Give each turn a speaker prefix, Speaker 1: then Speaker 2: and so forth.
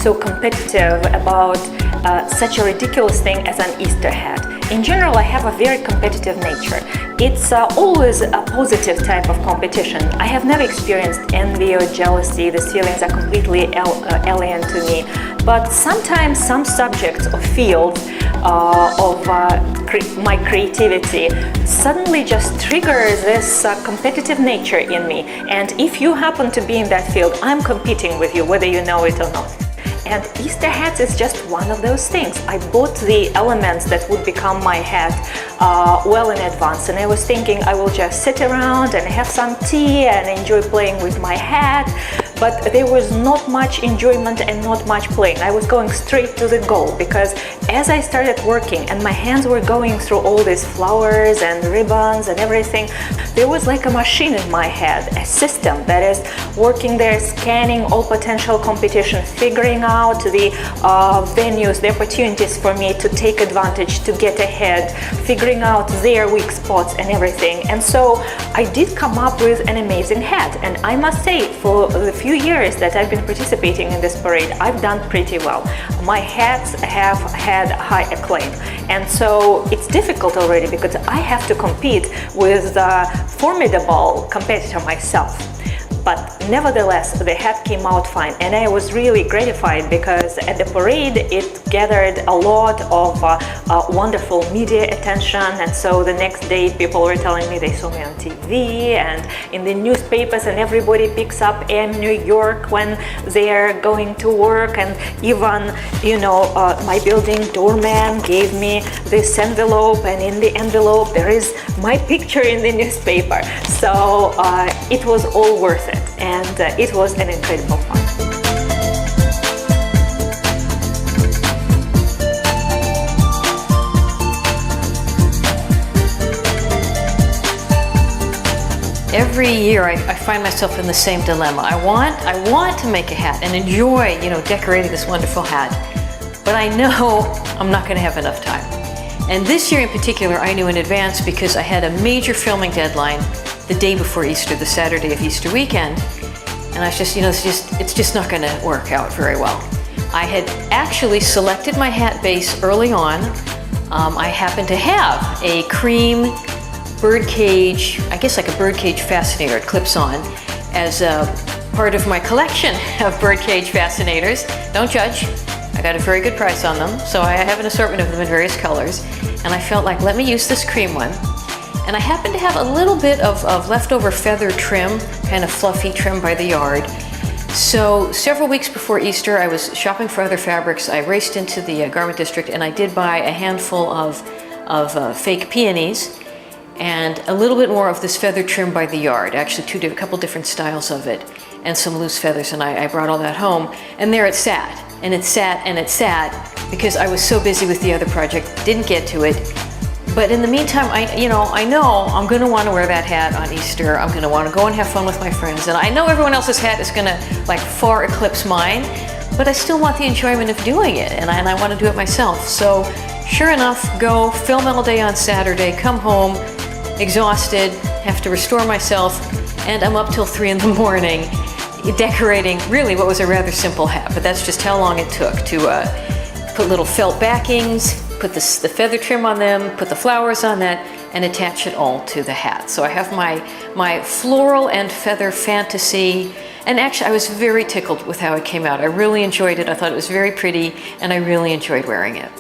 Speaker 1: so competitive about such a ridiculous thing as an Easter hat. In general, I have a very competitive nature. It's always a positive type of competition. I have never experienced envy or jealousy. These feelings are completely alien to me. But sometimes some subjects or fields of my creativity suddenly just trigger this competitive nature in me. And if you happen to be in that field, I'm competing with you, whether you know it or not. And Easter hats is just one of those things. I bought the elements that would become my hat well in advance, and I was thinking I will just sit around and have some tea and enjoy playing with my hat. But there was not much enjoyment and not much playing. I was going straight to the goal, because as I started working and my hands were going through all these flowers and ribbons and everything, there was like a machine in my head, a system that is working there, scanning all potential competition, figuring out the venues, the opportunities for me to take advantage, to get ahead, figuring out their weak spots and everything. And so I did come up with an amazing hat. And I must say, for the few years that I've been participating in this parade, I've done pretty well. My hats have had high acclaim, and so it's difficult already because I have to compete with a formidable competitor myself. But nevertheless, the hat came out fine, and I was really gratified because at the parade it gathered a lot of wonderful media attention. And so the next day people were telling me they saw me on TV and in the newspapers, and everybody picks up in New York when they're going to work. And even, my building doorman gave me this envelope, and in the envelope there is my picture in the newspaper. So it was all worth it. And it was an incredible fun.
Speaker 2: Every year I find myself in the same dilemma. I want to make a hat and enjoy, decorating this wonderful hat, but I know I'm not going to have enough time. And this year in particular, I knew in advance because I had a major filming deadline the day before Easter, the Saturday of Easter weekend. And I was just, it's just not going to work out very well. I had actually selected my hat base early on. I happened to have a cream birdcage, I guess like a birdcage fascinator, it clips on, as a part of my collection of birdcage fascinators. Don't judge. I got a very good price on them, so I have an assortment of them in various colors. And I felt like, let me use this cream one. And I happened to have a little bit of leftover feather trim, kind of fluffy trim by the yard. So several weeks before Easter, I was shopping for other fabrics. I raced into the garment district and I did buy a handful of fake peonies and a little bit more of this feather trim by the yard, actually a couple different styles of it, and some loose feathers, and I brought all that home. And there it sat, and it sat, and it sat, because I was so busy with the other project, didn't get to it. But in the meantime, I know I'm going to want to wear that hat on Easter. I'm going to want to go and have fun with my friends. And I know everyone else's hat is going to far eclipse mine, but I still want the enjoyment of doing it, and I want to do it myself. So sure enough, go film all day on Saturday, come home exhausted, have to restore myself, and I'm up till 3 in the morning decorating really what was a rather simple hat. But that's just how long it took to put little felt backings, put the feather trim on them, put the flowers on that, and attach it all to the hat. So I have my floral and feather fantasy, and actually I was very tickled with how it came out. I really enjoyed it. I thought it was very pretty, and I really enjoyed wearing it.